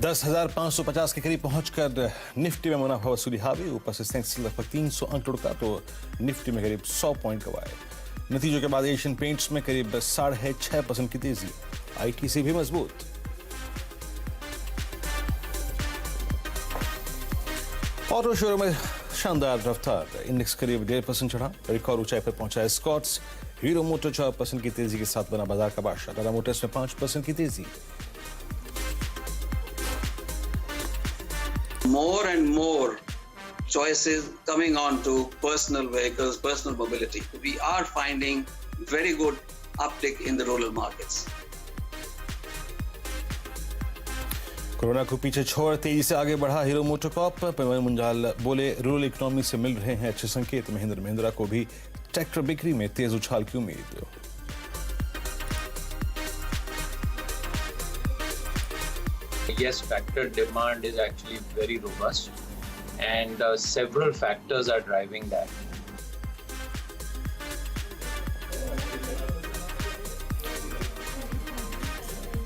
10,550 के करीब पहुंचकर निफ्टी में मुनाफा वसूली हावी। ऊपर से सेंसेक्स लगभग 300 अंक लुढ़का तो निफ्टी में करीब 100 पॉइंट गंवाए। नतीजों के बाद एशियन पेंट्स में करीब 6.5% की तेजी। आईटीसी भी मजबूत। ऑटो शोरूम में शानदार रफ्तार। इंडेक्स करीब 1.5% चढ़ा। रिकॉर्ड ऊंचाई पर पहुंचा स्कॉट्स। हीरो मोटर 4% की तेजी के साथ बना बाजार का बादशाह। टाटा मोटर्स में 5% की तेजी। More and more choices coming on to personal vehicles, personal mobility. We are finding very good uptick in the rural markets. Corona को पीछे छोड़ तेजी से आगे बढ़ा हीरो मोटोकॉर्प। पवन मुंजाल बोले रूरल इकोनॉमी से मिल रहे हैं अच्छे संकेत। महिंद्रा को भी ट्रैक्टर बिक्री में तेज उछाल की उम्मीद। Yes, tractor demand is actually very robust and several factors are driving that.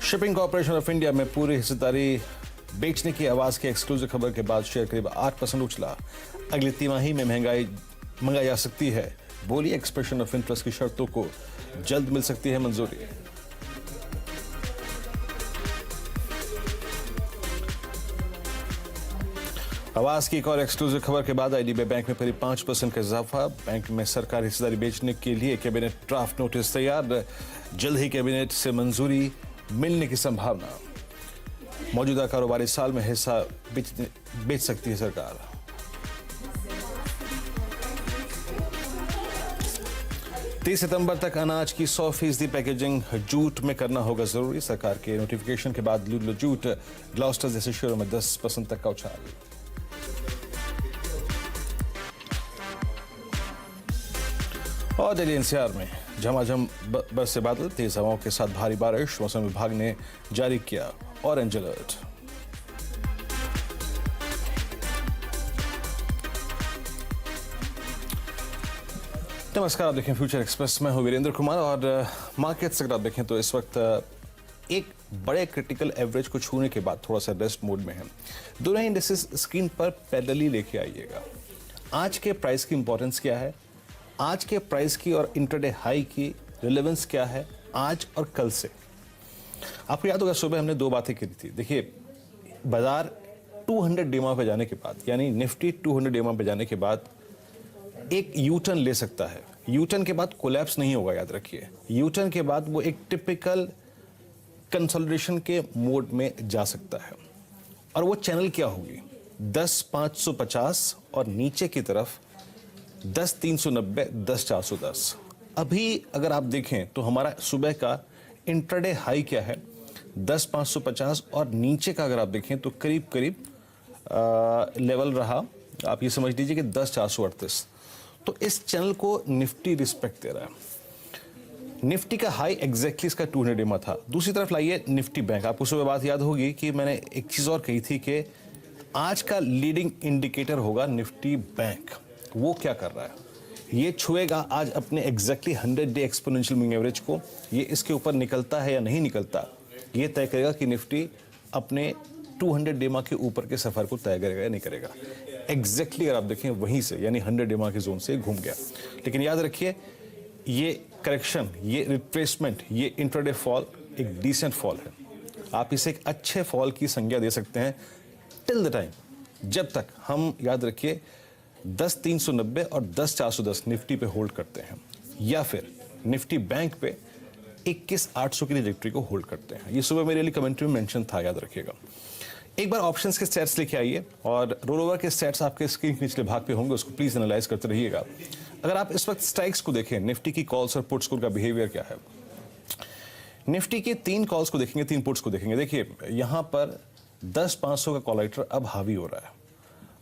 Shipping corporation of India में पूरी हिस्सेदारी बेचने की आवाज की एक्सक्लूसिव खबर के बाद शेयर करीब 8% उछला। अगली तिमाही में मंगाई जा सकती है। बोली एक्सप्रेशन ऑफ इंटरेस्ट की शर्तों को जल्द मिल सकती है मंजूरी। आवाज की एक और एक्सक्लूसिव खबर के बाद आईडीबीआई बैंक में करीब 5% का इजाफा। बैंक में सरकारी हिस्सेदारी बेचने के लिए कैबिनेट ड्राफ्ट नोटिस तैयार। जल्द ही कैबिनेट से मंजूरी मिलने की संभावना। मौजूदा कारोबारी साल में हिस्सा बेच सकती है सरकार। तीस सितंबर तक अनाज की 100% पैकेजिंग जूट में करना होगा जरूरी। सरकार के नोटिफिकेशन के बाद लूलो जूट, ग्लॉस्टर जैसे शहरों में 10% तक का उछाल। और दिल्ली एनसीआर में झमाझम बरसे बादल, तेज हवाओं के साथ भारी बारिश। मौसम विभाग ने जारी किया ऑरेंज अलर्ट। नमस्कार, आप देखें फ्यूचर एक्सप्रेस में हूं वीरेंद्र कुमार। और मार्केट्स अगर आप देखें तो इस वक्त एक बड़े क्रिटिकल एवरेज को छूने के बाद थोड़ा सा रेस्ट मोड में है। दोनों इंडेक्सेस स्क्रीन पर पैरेलली लेके आइएगा। आज के प्राइस की इंपॉर्टेंस क्या है, आज के प्राइस की और इंटरडे हाई की रिलेवेंस क्या है आज और कल से। आपको याद होगा सुबह हमने दो बातें की थी। देखिए, बाजार 200 डेमा पे जाने के बाद, यानी निफ्टी 200 डेमा पे जाने के बाद एक यू टर्न ले सकता है। यू टर्न के बाद कोलैप्स नहीं होगा, याद रखिए। यू टर्न के बाद वो एक टिपिकल कंसोलिडेशन के मोड में जा सकता है। और वो चैनल क्या होगी, 10,550 और नीचे की तरफ 10,390, 10,410। अभी अगर आप देखें तो हमारा सुबह का इंट्राडे हाई क्या है, 10,550 और नीचे का अगर आप देखें तो करीब करीब लेवल रहा, आप ये समझ लीजिए कि 10,438। तो इस चैनल को निफ्टी रिस्पेक्ट दे रहा है। निफ्टी का हाई एग्जैक्टली इसका 200 डेमा था। दूसरी तरफ लाइए निफ्टी बैंक। आपको सुबह बात याद होगी कि मैंने एक चीज और कही थी कि आज का लीडिंग इंडिकेटर होगा निफ्टी बैंक। वो क्या कर रहा है, ये छुएगा आज अपने exactly 100 day exponential moving average को। ये इसके ऊपर निकलता है या नहीं निकलता, ये तय करेगा कि निफ्टी अपने 200 डेमा के ऊपर के सफर को तय करेगा या नहीं करेगा। एग्जैक्टली अगर आप देखें वहीं से, यानी 100 डेमा के जोन से घूम गया। लेकिन याद रखिए, ये करेक्शन, ये रिट्रेसमेंट, ये इंट्राडे फॉल एक डिसेंट फॉल है। आप इसे एक अच्छे फॉल की संज्ञा दे सकते हैं टिल द टाइम, जब तक हम, याद रखिए, 10,390 और 10,410 निफ्टी पे होल्ड करते हैं, या फिर निफ्टी बैंक पे 21,800 की ट्रैजेक्टरी को होल्ड करते हैं। ये सुबह मेरे लिए कमेंट्री में मेंशन था, याद रखिएगा। एक बार ऑप्शंस के सेट्स लेके आइए और रोल ओवर के सेट्स आपके स्क्रीन के निचले भाग पे होंगे, उसको प्लीज एनालाइज करते रहिएगा। अगर आप इस वक्त स्ट्राइक्स को देखें, निफ्टी की कॉल्स और पुट्स का बिहेवियर क्या है। निफ्टी के 3 कॉल्स को देखेंगे, 3 पुट्स को देखेंगे। देखिए, यहां पर 10,500 का कॉल राइटर अब हावी हो रहा है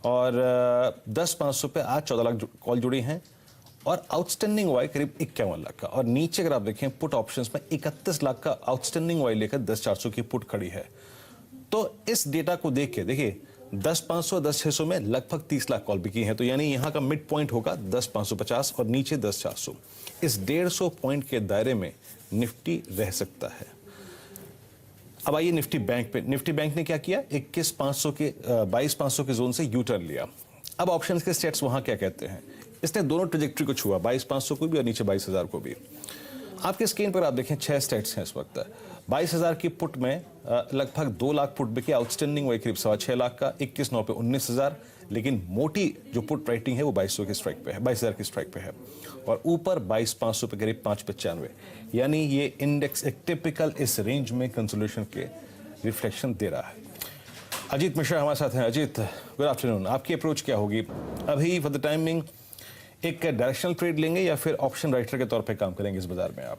और 10,500 पे आज 14 लाख कॉल जुड़ी हैं और आउटस्टैंडिंग वाई करीब 51 लाख का। और नीचे अगर आप देखें पुट ऑप्शंस में 31 लाख का आउटस्टैंडिंग वाई लेकर 10,400 की पुट खड़ी है। तो इस डेटा को देख के देखिए, 10,500, 10,600 में लगभग 30 लाख कॉल बिकी हैं। तो यानी यहां का मिड पॉइंट होगा 10,550 और नीचे 10,400। इस 150 पॉइंट के दायरे में निफ्टी रह सकता है। अब आइए निफ्टी बैंक पे। निफ्टी बैंक ने क्या किया, 22,500 के जोन से यू टर्न लिया। अब ऑप्शंस के स्टेट्स वहां क्या कहते हैं, इसने दोनों ट्रेजेक्ट्री को छुआ, 22,500 को भी और नीचे 22,000 को भी। आपके स्क्रीन पर आप देखें 6 स्टेट्स हैं इस वक्त। 22,000 की पुट में लगभग 2 लाख पुट बिके, आउटस्टैंडिंग वही करीब 6.25 लाख का, 21/9 पे 19,000, लेकिन मोटी जो पुट राइटिंग है वो 2200 की स्ट्राइक पे है, 22,000 की स्ट्राइक पे है, और ऊपर 22,500 पे करीब 595, यानी ये इंडेक्स एक टिपिकल इस रेंज में कंसोलिडेशन के रिफ्लेक्शन दे रहा है। अजीत मिश्रा हमारे साथ हैं। Ajit, good afternoon. आपकी अप्रोच क्या होगी अभी फॉर द टाइमिंग? एक डायरेक्शनल ट्रेड लेंगे या फिर ऑप्शन राइटर के तौर पे काम करेंगे इस बाजार में आप?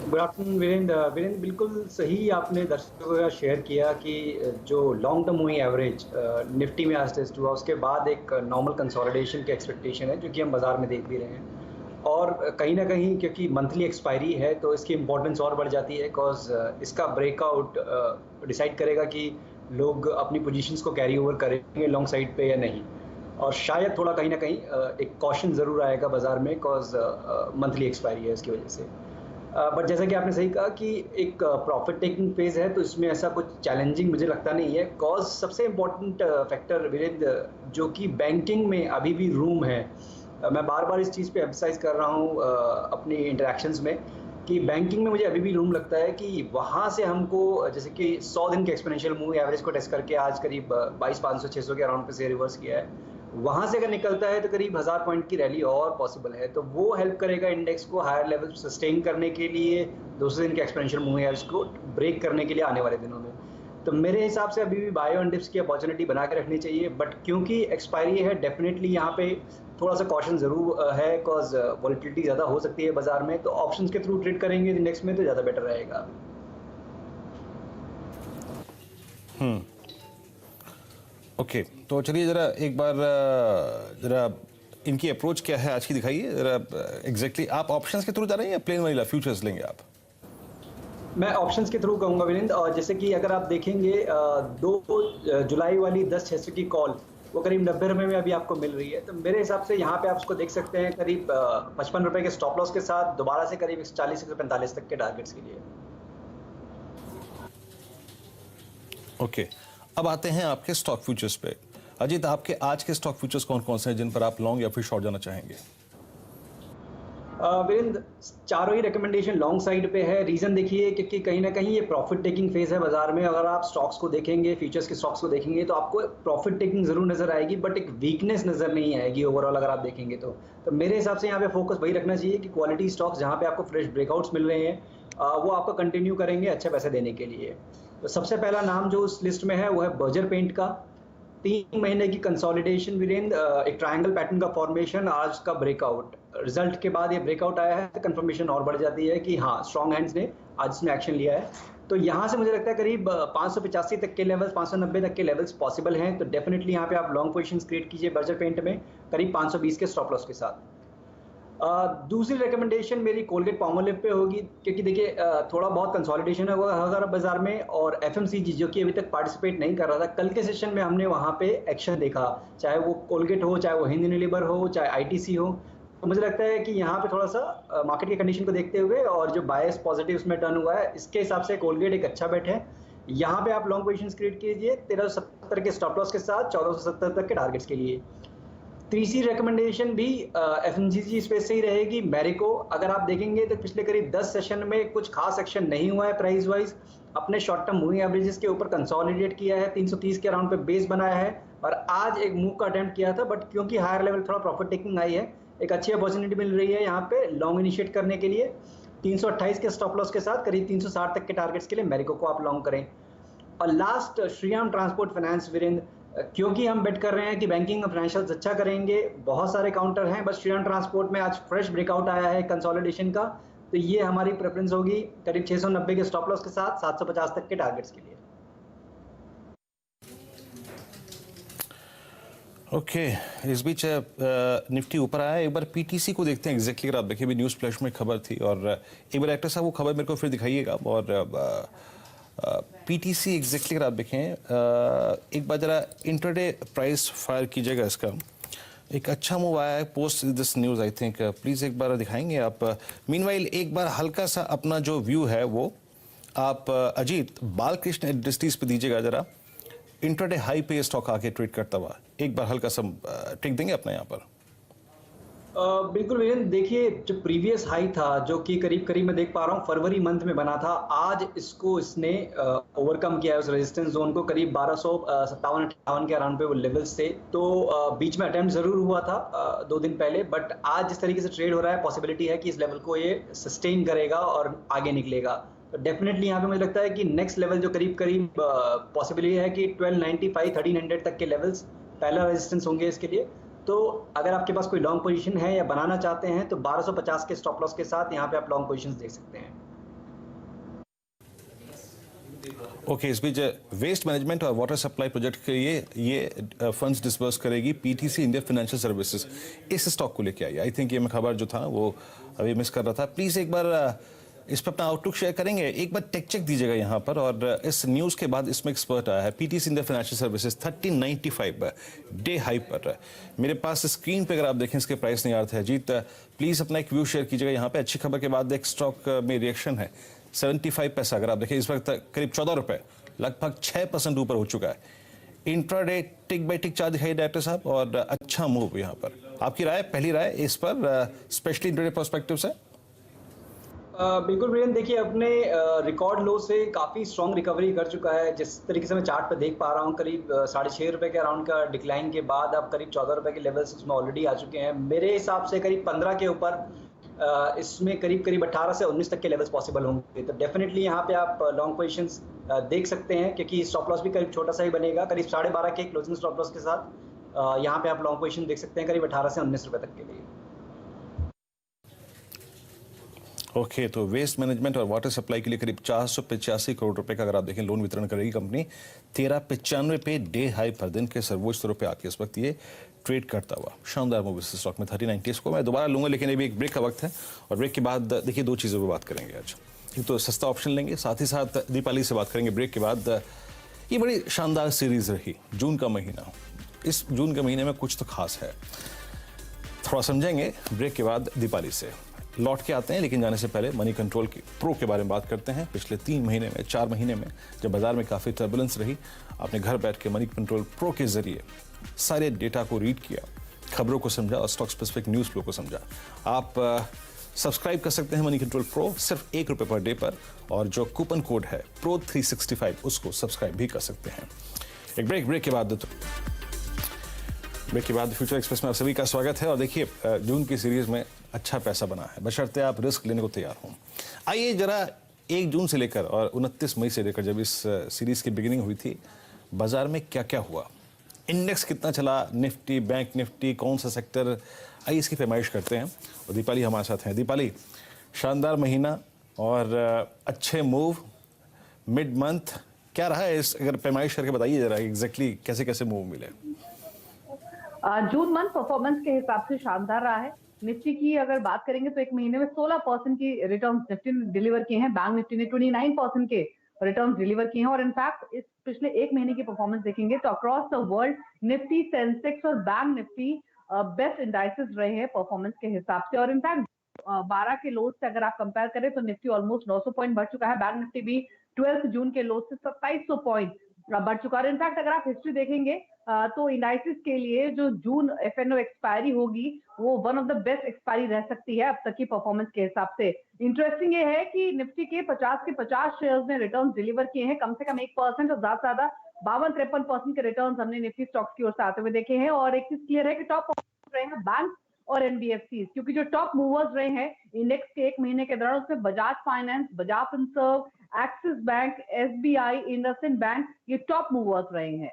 Good afternoon Virendra. बिल्कुल सही आपने दर्शकों का शेयर किया कि जो long term moving average Nifty में आज टेस्ट हुआ, उसके बाद एक नॉर्मल कंसोलिडेशन की एक्सपेक्टेशन है, जो कि हम बाजार में देख भी रहे हैं। और कहीं ना कहीं क्योंकि मंथली एक्सपायरी है तो इसकी इंपॉर्टेंस और बढ़ जाती है, बिकॉज इसका ब्रेकआउट डिसाइड करेगा कि लोग अपनी पोजीशंस को कैरी ओवर करेंगे लॉन्ग साइड पे या नहीं। और शायद थोड़ा कहीं ना कहीं एक कॉशन ज़रूर आएगा बाजार में, बिकॉज मंथली एक्सपायरी है इसकी वजह से। बट जैसा कि आपने सही कहा कि एक प्रॉफिट टेकिंग फेज है, तो इसमें ऐसा कुछ चैलेंजिंग मुझे लगता नहीं है। कॉज सबसे इम्पोर्टेंट फैक्टर वीरेंद्र, जो कि बैंकिंग में अभी भी रूम है, मैं बार बार इस चीज़ पे एम्फसाइज कर रहा हूँ अपनी इंटरेक्शंस में, कि बैंकिंग में मुझे अभी भी रूम लगता है कि वहाँ से हमको, जैसे कि 100 दिन के एक्सपोनेंशियल मूव एवरेज को टेस्ट करके आज करीब 22,500-600 के अराउंड पे से रिवर्स किया है, वहाँ से अगर निकलता है तो करीब 1000 पॉइंट की रैली और पॉसिबल है। तो वो हेल्प करेगा इंडेक्स को हायर लेवल सस्टेन करने के लिए, 200 दिन के एक्सपोनेंशियल मूविंग एवरेज को ब्रेक करने के लिए आने वाले दिनों में। तो मेरे हिसाब से अभी भी बायो एंड डिप्स की अपॉर्चुनिटी बना के रखनी चाहिए, बट क्योंकि एक्सपायरी है, डेफिनेटली यहाँ पे थोड़ा सा कॉशन जरूर है, बिकॉज वॉलिटिलिटी ज़्यादा हो सकती है बाजार में। तो ऑप्शंस के थ्रू ट्रेड करेंगे इंडेक्स में तो ज़्यादा बेटर रहेगा। ओके, तो चलिए जरा एक बार जरा इनकी अप्रोच क्या है आज की दिखाइए जरा एग्जैक्टली। आप ऑप्शंस के थ्रू जा रहे हैं या प्लेन वाला फ्यूचर्स लेंगे आप? मैं ऑप्शंस के थ्रू कहूँगा वीरेंद्र। और जैसे कि अगर आप देखेंगे 2 जुलाई वाली 10,600 की कॉल, वो करीब 90 रुपये में अभी आपको मिल रही है। तो मेरे हिसाब से यहाँ पे आप उसको देख सकते हैं करीब 55 रुपये के स्टॉप लॉस के साथ, दोबारा से करीब 40-45 तक के टारगेट्स के लिए। ओके, अब आते हैं आपके स्टॉक फ्यूचर्स पे। अजीत, आपके आज के स्टॉक फ्यूचर्स कौन कौन से हैं जिन पर आप लॉन्ग या फिर शॉर्ट जाना चाहेंगे? वीरेंद्र, चारों ही रिकमेंडेशन लॉन्ग साइड पे है। रीजन देखिए, क्योंकि कहीं ना कहीं ये प्रॉफिट टेकिंग फेज है बाजार में। अगर आप स्टॉक्स को देखेंगे, फ्यूचर्स के स्टॉक्स को देखेंगे, तो आपको प्रॉफिट टेकिंग जरूर नजर आएगी, बट एक वीकनेस नजर नहीं आएगी ओवरऑल अगर आप देखेंगे तो मेरे हिसाब से यहाँ पे फोकस वही रखना चाहिए कि क्वालिटी स्टॉक्स जहाँ पे आपको फ्रेश ब्रेकआउट्स मिल रहे हैं वो आपको कंटिन्यू करेंगे अच्छे पैसे देने के लिए। तो सबसे पहला नाम जो उस लिस्ट में है वो है बर्जर पेंट का। 3 महीने की कंसोलिडेशन वीरेंद्र, एक ट्रायंगल पैटर्न का फॉर्मेशन, आज का ब्रेकआउट, रिजल्ट के बाद ये ब्रेकआउट आया है तो कंफर्मेशन और बढ़ जाती है कि हाँ, स्ट्रॉन्ग हैंड्स ने आज इसमें एक्शन लिया है। तो यहाँ से मुझे लगता है करीब 585 तक के लेवल्स, 590 तक के लेवल्स पॉसिबल हैं। तो डेफिनेटली यहाँ पे आप लॉन्ग पोजीशंस क्रिएट कीजिए बर्जर पेंट में, करीब 520 के स्टॉप लॉस के साथ। दूसरी रिकमेंडेशन मेरी कोलगेट पाल्मोलिव पे होगी, क्योंकि देखिए थोड़ा बहुत कंसोलिडेशन है अगर बाजार में, और एफएमसीजी जो कि अभी तक पार्टिसिपेट नहीं कर रहा था, कल के सेशन में हमने वहाँ पे एक्शन देखा, चाहे वो कोलगेट हो, चाहे वो हिंद यूनिलीवर हो, चाहे आईटीसी हो। तो मुझे लगता है कि यहाँ पे थोड़ा सा मार्केट की कंडीशन को देखते हुए और जो बायस पॉजिटिव उसमें टर्न हुआ है, इसके हिसाब से कोलगेट एक अच्छा बेट है। यहाँ पे आप लॉन्ग पोजीशंस क्रिएट कीजिए 1370 के स्टॉप लॉस के साथ, 1470 तक के टारगेट्स के लिए। तीसरी रिकमेंडेशन भी एफएमसीजी स्पेस से ही रहेगी, मैरिको। अगर आप देखेंगे तो पिछले करीब 10 सेशन में कुछ खास एक्शन नहीं हुआ है प्राइस वाइज, अपने शॉर्ट टर्म मूविंग एवरेजेस के ऊपर कंसोलिडेट किया है, 330 के अराउंड पे बेस बनाया है, और आज एक मूव का अटेम्प्ट किया था, बट क्योंकि हायर लेवल थोड़ा प्रॉफिट टेकिंग आई है, एक अच्छी अपॉर्चुनिटी मिल रही है यहाँ पे लॉन्ग इनिशिएट करने के लिए। 328 के स्टॉप लॉस के साथ करीब 360 तक के टारगेट्स के लिए मैरिको को आप लॉन्ग करें। और last Shriram transport finance Virendra, क्योंकि हम बेट कर रहे हैं कि बैंकिंग और फाइनेंशियल्स अच्छा करेंगे, बहुत सारे काउंटर हैं, बस श्रीराम ट्रांसपोर्ट में आज फ्रेश ब्रेकआउट आया है कंसोलिडेशन का, तो ये हमारी प्रेफरेंस होगी करीब 690 के स्टॉप लॉस के साथ, 750 तक के टारगेट्स के लिए। ओके, इस बीच निफ्टी ऊपर आया। एक बार पीटीसी को देखते हैं एग्जैक्टली। अगर आप देखिए भी न्यूज़ फ्लैश में खबर थी, और एक बार एक्टर साहब वो खबर मेरे को फिर दिखाइएगा। और पीटीसी एग्जैक्टली अगर आप देखें एक बार जरा इंटरडे प्राइस फायर कीजिएगा। इसका एक अच्छा मूव आया है post this news, I think. Please एक बार दिखाएंगे आप। मीनवाइल एक बार हल्का सा अपना जो व्यू है वो आप अजीत बालकृष्ण इंडस्ट्रीज पे दीजिएगा जरा, इंट्राडे हाई पे स्टॉक आके ट्रेड करता हुआ, एक बार हल्का सा ट्रिक देंगे अपना यहाँ पर। बिल्कुल वीरेंद्र, देखिए जो प्रीवियस हाई था जो कि करीब करीब मैं देख पा रहा हूँ फरवरी मंथ में बना था, आज इसने ओवरकम किया है उस रेजिस्टेंस जोन को। करीब 1257-58 के अराउंड पे वो लेवल्स थे। तो बीच में अटेम्प्ट जरूर हुआ था 2 दिन पहले, बट आज जिस तरीके से ट्रेड हो रहा है पॉसिबिलिटी है कि इस लेवल को ये सस्टेन करेगा और आगे निकलेगा। तो डेफिनेटली यहाँ पे मुझे लगता है कि नेक्स्ट लेवल जो करीब करीब पॉसिबिलिटी है कि 1295-1300 तक के लेवल्स पहला रेजिस्टेंस होंगे इसके लिए। तो अगर आपके पास कोई लॉन्ग पोजीशन है या बनाना चाहते हैं तो 1250 के स्टॉप लॉस के साथ यहाँ पे आप लॉन्ग पोजीशंस देख सकते हैं। ओके, इस बीच वेस्ट मैनेजमेंट और वाटर सप्लाई प्रोजेक्ट के लिए ये फंड्स डिसबर्स करेगी पीटीसी इंडिया फाइनेंशियल सर्विसेज। इस स्टॉक को लेके आई, आई थिंक ये मैं खबर जो था वो अभी मिस कर रहा था। प्लीज एक बार इस पर अपना आउटलुक शेयर करेंगे, एक बार टेक चेक दीजिएगा यहाँ पर। और इस न्यूज़ के बाद इसमें एक्सपर्ट आया है PTC India financial services 1395 day high पर। मेरे पास स्क्रीन पे अगर आप देखें इसके प्राइस नहीं आ रहा था। अजीत प्लीज अपना एक व्यू शेयर कीजिएगा यहाँ पे। अच्छी खबर के बाद एक स्टॉक में रिएक्शन है 75 पैसा। अगर आप देखें इस वक्त करीब 14 रुपए, लगभग 6% ऊपर हो चुका है। Intraday tick by tick charge दिखाई डायरेक्टर साहब, और अच्छा मूव यहाँ पर। आपकी राय, पहली राय इस पर स्पेशली इंट्राडे पर्सपेक्टिव से? बिल्कुल वीरेंद्र, देखिए अपने रिकॉर्ड लो से काफ़ी स्ट्रॉन्ग रिकवरी कर चुका है। जिस तरीके से मैं चार्ट पे देख पा रहा हूँ करीब 6.5 रुपए के अराउंड का डिक्लाइन के बाद अब करीब 14 रुपए के लेवल्स इसमें ऑलरेडी आ चुके हैं। मेरे हिसाब से करीब 15 के ऊपर इसमें करीब करीब 18 से 19 तक के लेवल्स पॉसिबल होंगे। तो डेफिनेटली यहाँ पे आप लॉन्ग पोजीशंस देख सकते हैं, क्योंकि स्टॉप लॉस भी करीब छोटा सा ही बनेगा। करीब 12.5 के क्लोजिंग स्टॉप लॉस के साथ यहाँ पे आप लॉन्ग पोजीशन देख सकते हैं करीब 18 से 19 रुपए तक के लिए। ओके, तो वेस्ट मैनेजमेंट और वाटर सप्लाई के लिए करीब 485 करोड़ रुपए का अगर आप देखें लोन वितरण करेगी कंपनी। 1395 पे डे हाई पर दिन के सर्वोच्च स्तरों पे आके इस वक्त ये ट्रेड करता हुआ शानदार मूव इस स्टॉक में 3090 को मैं दोबारा लूंगा, लेकिन अभी एक ब्रेक का वक्त है। और ब्रेक के बाद देखिए 2 चीज़ों पर बात करेंगे आज। एक तो सस्ता ऑप्शन लेंगे, साथ ही साथ दीपाली से बात करेंगे ब्रेक के बाद। ये बड़ी शानदार सीरीज रही, जून का महीना। इस जून के महीने में कुछ तो खास है, थोड़ा समझेंगे ब्रेक के बाद दीपाली से। लौट के आते हैं, लेकिन जाने से पहले मनी कंट्रोल की प्रो के बारे में बात करते हैं। पिछले 3 महीने में 4 महीने में जब बाजार में काफ़ी टर्बुलेंस रही, आपने घर बैठ के मनी कंट्रोल प्रो के जरिए सारे डेटा को रीड किया, खबरों को समझा और स्टॉक स्पेसिफिक न्यूज़ फ्लो को समझा। आप सब्सक्राइब कर सकते हैं मनी कंट्रोल प्रो सिर्फ 1 रुपये पर डे पर, और जो कूपन कोड है प्रो 365 उसको सब्सक्राइब भी कर सकते हैं। एक ब्रेक के बाद फ्यूचर एक्सप्रेस में आप सभी का स्वागत है। और देखिए जून की सीरीज में अच्छा पैसा बना है, बशर्ते आप रिस्क लेने को तैयार हों। आइए जरा 1 जून से लेकर और 29 मई से लेकर जब इस सीरीज की बिगिनिंग हुई थी, बाजार में क्या क्या हुआ, इंडेक्स कितना चला, निफ्टी, बैंक निफ्टी, कौन सा सेक्टर, आइए इसकी पैमाइश करते हैं। और दीपाली हमारे साथ हैं। दीपाली, शानदार महीना और अच्छे मूव मिड मंथ, क्या रहा है इस, अगर पैमाइश करके बताइए जरा एग्जैक्टली कैसे कैसे मूव मिले। जून मंथ परफॉर्मेंस के हिसाब से शानदार रहा है। निफ्टी की अगर बात करेंगे तो एक महीने में 16% की रिटर्न निफ्टी ने डिलीवर किए हैं। बैंक निफ्टी ने 29% के रिटर्न डिलीवर किए हैं। और इनफैक्ट इस पिछले 1 महीने की परफॉर्मेंस देखेंगे तो across the world Nifty, Sensex और बैंक निफ्टी बेस्ट इंडाइसेस रहे हैं परफॉर्मेंस के हिसाब से। और इनफैक्ट 12 के लोज से अगर आप कंपेयर करें तो निफ्टी ऑलमोस्ट 900 पॉइंट बढ़ चुका है। बैंक निफ्टी भी 12 जून के लोज से 2700 पॉइंट बढ़ चुका है। इनफैक्ट अगर आप हिस्ट्री देखेंगे तो इंडाइसिस के लिए जो जून एफएनओ एक्सपायरी होगी वो one of the best expiry रह सकती है अब तक की परफॉर्मेंस के हिसाब से। इंटरेस्टिंग ये है कि निफ्टी के 50 के 50 शेयर्स ने रिटर्न डिलीवर किए हैं, कम से कम 1% और ज्यादा से ज्यादा 52-53% के रिटर्न हमने निफ्टी स्टॉक्स की ओर से आते हुए देखे हैं। और एक चीज क्लियर है कि टॉप रहे हैं बैंक और एनबीएफसी, क्योंकि जो टॉप मूवर्स रहे हैं इंडेक्स के 1 महीने के दौरान उसमें Bajaj finance, Bajaj Finserv, axis bank, SBI, IndusInd bank, ये टॉप मूवर्स रहे हैं।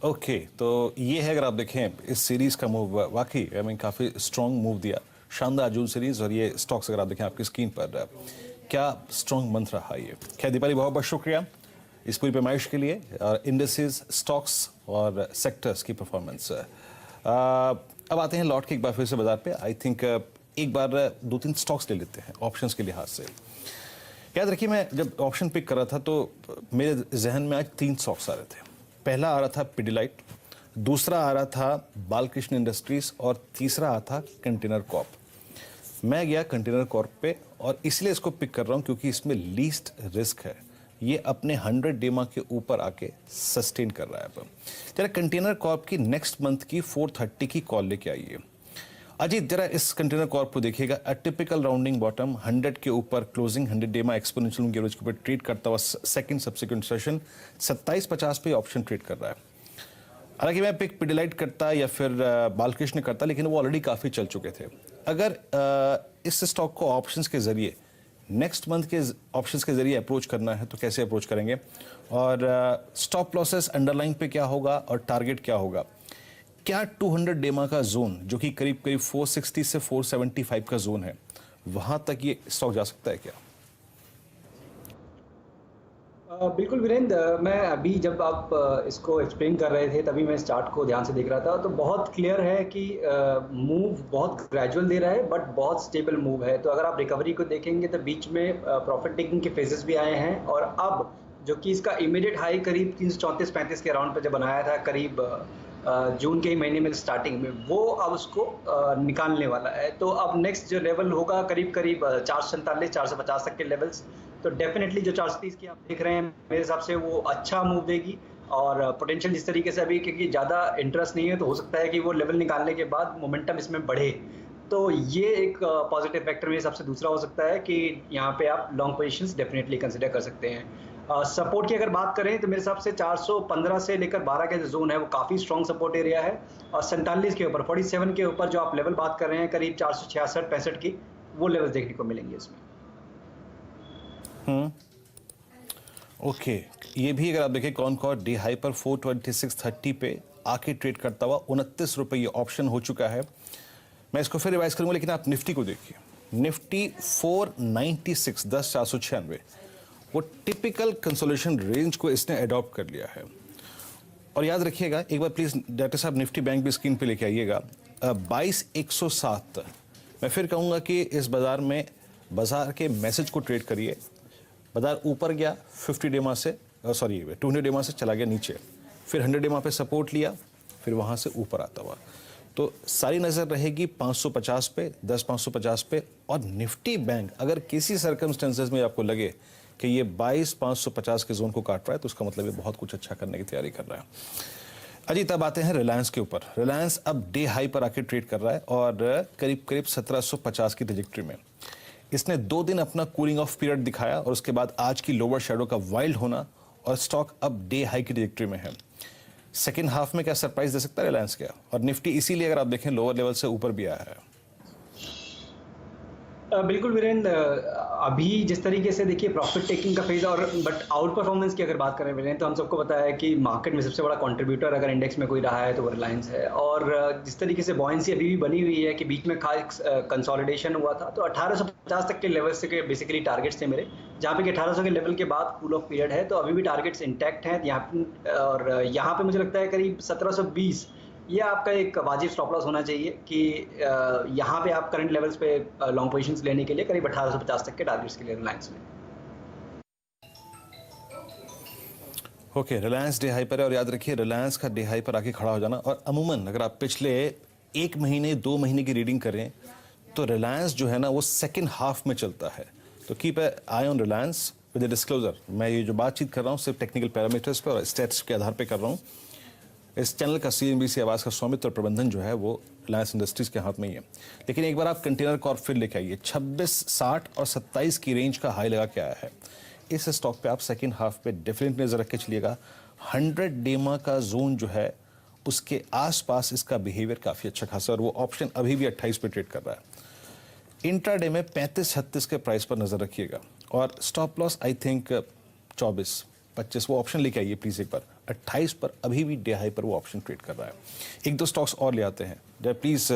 ओके, तो ये है अगर आप देखें इस सीरीज का मूव, वाकई आई मीन काफ़ी स्ट्रॉन्ग मूव दिया, शानदार जून सीरीज। और ये स्टॉक्स अगर आप देखें आपकी स्क्रीन पर, क्या स्ट्रॉन्ग मंथ रहा ये। खैर दीपाली, बहुत बहुत शुक्रिया इस पूरी पैमाइश के लिए, इंडेसेस, स्टॉक्स और सेक्टर्स की परफॉर्मेंस। अब आते हैं लौट के एक बार फिर से बाजार पे। आई थिंक एक बार 2-3 स्टॉक्स ले लेते हैं ऑप्शंस के लिहाज से। याद रखिए मैं जब ऑप्शन पिक कर रहा था तो मेरे जहन में आज 3 स्टॉक्स आ रहे थे। पहला आ रहा था पिडिलाइट, दूसरा आ रहा था बालकृष्ण इंडस्ट्रीज और तीसरा आ था कंटेनर कॉर्प। मैं गया कंटेनर कॉर्प पे और इसलिए इसको पिक कर रहा हूं क्योंकि इसमें लीस्ट रिस्क है। ये अपने 100 डेमा के ऊपर आके सस्टेन कर रहा है। अब जरा कंटेनर कॉर्प की नेक्स्ट मंथ की 430 की कॉल लेके आइए। अजीत, जरा इस कंटेनर कॉर्प को देखिएगा। अ टिपिकल राउंडिंग बॉटम 100 के ऊपर क्लोजिंग 100 डेमा एक्सपोनेंशियल मूविंग एवरेज के ऊपर ट्रेड करता हुआ सेकंड सब्सिक्वेंट सेशन 27.50 पे ऑप्शन ट्रेड कर रहा है। हालांकि मैं पिक पिडिलाइट करता या फिर बालकृष्ण करता, लेकिन वो ऑलरेडी काफ़ी चल चुके थे। अगर इस स्टॉक को ऑप्शंस के जरिए नेक्स्ट मंथ के ऑप्शंस के जरिए अप्रोच करना है तो कैसे अप्रोच करेंगे, और स्टॉप लॉसेस अंडरलाइन पे क्या होगा और टारगेट क्या होगा? क्या 200 डेमा का जोन जो कि करीब करीब 460 से 475 का जोन है, वहां तक ये स्टॉक जा सकता है क्या? बिल्कुल वीरेंद्र, मैं अभी जब आप इसको एक्सप्लेन कर रहे थे तभी मैं इस चार्ट को ध्यान से देख रहा था, तो बहुत क्लियर है कि मूव बहुत ग्रेजुअल दे रहा है बट बहुत स्टेबल मूव है। तो अगर आप रिकवरी को देखेंगे तो बीच में प्रॉफिट टेकिंग के फेजेस भी आए हैं, और अब जो कि इसका इमीडिएट हाई करीब 334-35 के अराउंड पर जब बनाया था करीब जून के ही महीने में स्टार्टिंग में, वो अब उसको निकालने वाला है। तो अब नेक्स्ट जो लेवल होगा करीब करीब 447-450 तक के लेवल्स, तो डेफिनेटली जो 430 की आप देख रहे हैं मेरे हिसाब से वो अच्छा मूव देगी। और पोटेंशियल जिस तरीके से अभी, क्योंकि ज़्यादा इंटरेस्ट नहीं है, तो हो सकता है कि वो लेवल निकालने के बाद मोमेंटम इसमें बढ़े, तो ये एक पॉजिटिव फैक्टर मेरे हिसाब से दूसरा हो सकता है कि यहाँ पे आप लॉन्ग पोजीशंस डेफिनेटली कंसिडर कर सकते हैं। सपोर्ट की अगर बात करें तो मेरे हिसाब से 415 से लेकर 12 का जो जोन है वो काफ़ी स्ट्रॉन्ग सपोर्ट एरिया है, और 47 के ऊपर 47 के ऊपर जो आप लेवल बात कर रहे हैं करीब 466-65 की, वो लेवल देखने को मिलेंगे इसमें। ओके, ये भी अगर आप देखें कॉनकॉर्ड डे हाई पर 426.30 पे आके ट्रेड करता हुआ 29 रुपये ये ऑप्शन हो चुका है। मैं इसको फिर रिवाइज करूंगा, लेकिन आप निफ्टी को देखिए। निफ्टी 496, 10,496, वो टिपिकल कंसोलिडेशन रेंज को इसने अडॉप्ट कर लिया है। और याद रखिएगा एक बार प्लीज डायरेक्टर साहब निफ्टी बैंक भी स्क्रीन पे लेके आइएगा। 22,107। मैं फिर कहूँगा कि इस बाजार में बाजार के मैसेज को ट्रेड करिए। बाजार ऊपर गया 50 डेमा से 200 डेमा से चला गया नीचे, फिर 100 डेमा पे सपोर्ट लिया, फिर वहाँ से ऊपर आता हुआ। तो सारी नज़र रहेगी 550 पे, 10,550 पे। और निफ्टी बैंक अगर किसी सर्कमस्टेंसेस में आपको लगे कि ये 22,550 के जोन को काट रहा है तो उसका मतलब ये बहुत कुछ अच्छा करने की तैयारी कर रहा है। अजीत, अब आते हैं रिलायंस के ऊपर। रिलायंस अब डे हाई पर आके ट्रेड कर रहा है और करीब करीब 1750 की ट्रैजेक्टरी में। इसने 2 दिन अपना कूलिंग ऑफ पीरियड दिखाया और उसके बाद आज की लोअर शैडो का वाइल्ड होना, और स्टॉक अब डे हाई की ट्रैजेक्टरी में है। सेकेंड हाफ में क्या सरप्राइज दे सकता है रिलायंस क्या? और निफ्टी इसीलिए अगर आप देखें लोअर लेवल से ऊपर भी आया है। बिल्कुल वीरेंद्र, अभी जिस तरीके से देखिए प्रॉफिट टेकिंग का फेज, और बट आउट परफॉर्मेंस की अगर बात करें वीरेंद्र, तो हम सबको पता है कि मार्केट में सबसे बड़ा कंट्रीब्यूटर अगर इंडेक्स में कोई रहा है तो वो रिलायंस है। और जिस तरीके से बॉयंसी अभी भी बनी हुई है कि बीच में खास कंसोलिडेशन हुआ था, तो 1850 तक के लेवल से बेसिकली टारगेट्स थे मेरे, जहाँ पे कि 1800 के लेवल के बाद कूल ऑफ पीरियड है, तो अभी भी टारगेट्स इंटैक्ट हैं यहाँ। और यहाँ पे मुझे लगता है करीब 1720 ये आपका एक वाजिब स्टॉप लॉस होना चाहिए कि यहाँ पे आप करंट लेवल्स पे लॉन्ग पोजीशंस लेने के लिए करीब 1850 तक के टारगेट्स के लिए रिलायंस में। ओके, रिलायंस डे हाई पर है, और याद रखिए रिलायंस का डे हाई पर आके खड़ा हो जाना। और अमूमन अगर आप पिछले 1 महीने 2 महीने की रीडिंग करें तो रिलायंस जो है ना वो सेकेंड हाफ में चलता है। तो keep I on Reliance with disclosure. मैं ये जो बातचीत कर रहा हूँ सिर्फ टेक्निकल पैरामीटर्स पर और स्टैट्स के आधार पर कर रहा हूँ। इस चैनल का CNBC आवाज़ का स्वामित्व और प्रबंधन जो है वो रिलायंस इंडस्ट्रीज के हाथ में ही है। लेकिन एक बार आप कंटेनर कॉर्प फिर लेके आइए। 26, 60 और 27 की रेंज का हाई लगा के आया है। इस स्टॉक पे आप सेकेंड हाफ पे डेफिनेटली नजर रख के चलिएगा। 100 डेमा का जोन जो है उसके आसपास इसका बिहेवियर काफ़ी अच्छा खासा, और वो ऑप्शन अभी भी 28 पे ट्रेड कर रहा है। इंट्राडे में 35-36 के प्राइस पर नजर रखिएगा, और स्टॉप लॉस आई थिंक 24-25 वो ऑप्शन लेके आइए प्लीज एक बार। 28 पर अभी भी डे हाई पर वो ऑप्शन ट्रेड कर रहा है। 1-2 स्टॉक्स और ले आते हैं प्लीज।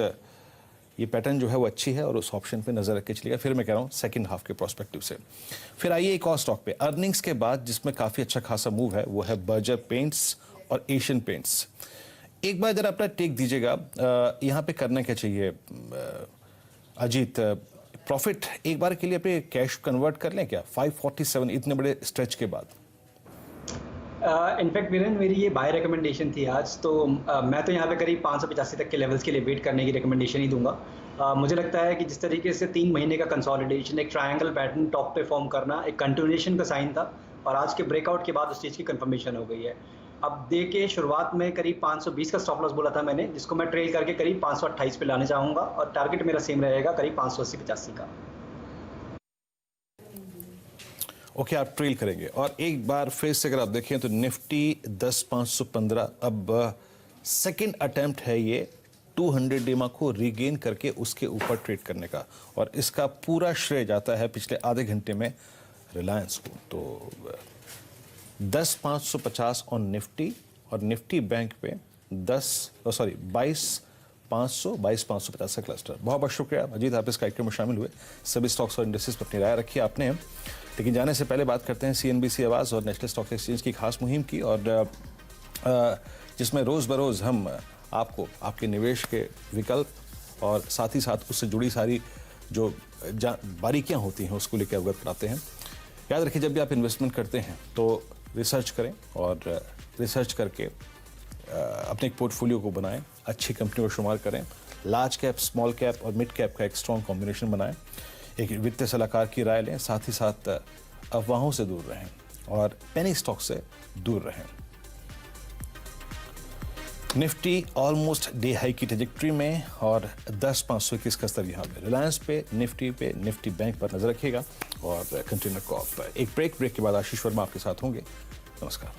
ये पैटर्न जो है वो अच्छी है और उस ऑप्शन पे नजर रख के चलिएगा। फिर मैं कह रहा हूँ सेकंड हाफ के प्रोस्पेक्टिव से। फिर आइए एक और स्टॉक पे अर्निंग्स के बाद जिसमें काफी अच्छा खासा मूव है, वो है बर्जर पेंट्स और एशियन पेंट्स। एक बार जरा अपना टेक दीजिएगा, यहाँ पे करना क्या चाहिए अजीत? प्रॉफिट एक बार के लिए अपने कैश कन्वर्ट कर लें क्या 547 इतने बड़े स्ट्रेच के बाद? इनफैक्ट वीरेंद्र, मेरी ये बाय रिकमेंडेशन थी आज, तो मैं तो यहाँ पे करीब 585 तक के लेवल्स के लिए वेट करने की रिकमेंडेशन ही दूंगा। मुझे लगता है कि जिस तरीके से 3 महीने का कंसोलिडेशन, एक ट्रायंगल पैटर्न टॉप पे फॉर्म करना एक कंटिन्यूएशन का साइन था, और आज के ब्रेकआउट के बाद उस चीज़ की कंफर्मेशन हो गई है। अब दे के शुरुआत में करीब 520 का स्टॉप लॉस बोला था मैंने, जिसको मैं ट्रेल करके करीब 528 पे लाने चाहूँगा, और टारगेट मेरा सेम रहेगा करीब 580-85 का। ओके, आप ट्रेल करेंगे। और एक बार फिर से अगर आप देखें तो निफ्टी 10,515 अब सेकंड अटेम्प्ट है ये 200 डेमा को रीगेन करके उसके ऊपर ट्रेड करने का, और इसका पूरा श्रेय जाता है पिछले आधे घंटे में रिलायंस को। तो 10,550 ऑन निफ्टी, और निफ्टी बैंक पे 22,550 का क्लस्टर। बहुत बहुत शुक्रिया अजीत, आप इस कार्यक्रम में शामिल हुए। सभी स्टॉक्स और इंडस्ट्रीज पर अपनी राय रखी आपने, लेकिन जाने से पहले बात करते हैं सीएनबीसी आवाज़ और नेशनल स्टॉक एक्सचेंज की खास मुहिम की, और जिसमें रोज़ बरोज़ हम आपको आपके निवेश के विकल्प और साथ ही साथ उससे जुड़ी सारी जो बारीकियां होती हैं उसको लेकर अवगत कराते हैं। याद रखिए, जब भी आप इन्वेस्टमेंट करते हैं तो रिसर्च करें, और रिसर्च करके अपने एक पोर्टफोलियो को बनाएं, अच्छी कंपनी को शुमार करें, लार्ज कैप, स्मॉल कैप और मिड कैप का एक स्ट्रॉन्ग कॉम्बिनेशन बनाएं, एक वित्तीय सलाहकार की राय लें, साथ ही साथ अफवाहों से दूर रहें और पेनी स्टॉक से दूर रहें। निफ्टी ऑलमोस्ट डे हाई की ट्रेजेक्ट्री में, और 10,521 का स्तर यहाँ पे रिलायंस पे, निफ्टी बैंक पर नजर रखिएगा, और कंटेनर कॉर्प। एक ब्रेक के बाद आशीष वर्मा आपके साथ होंगे। नमस्कार।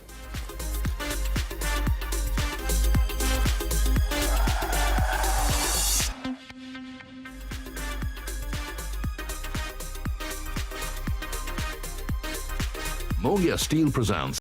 Mogia Steel presents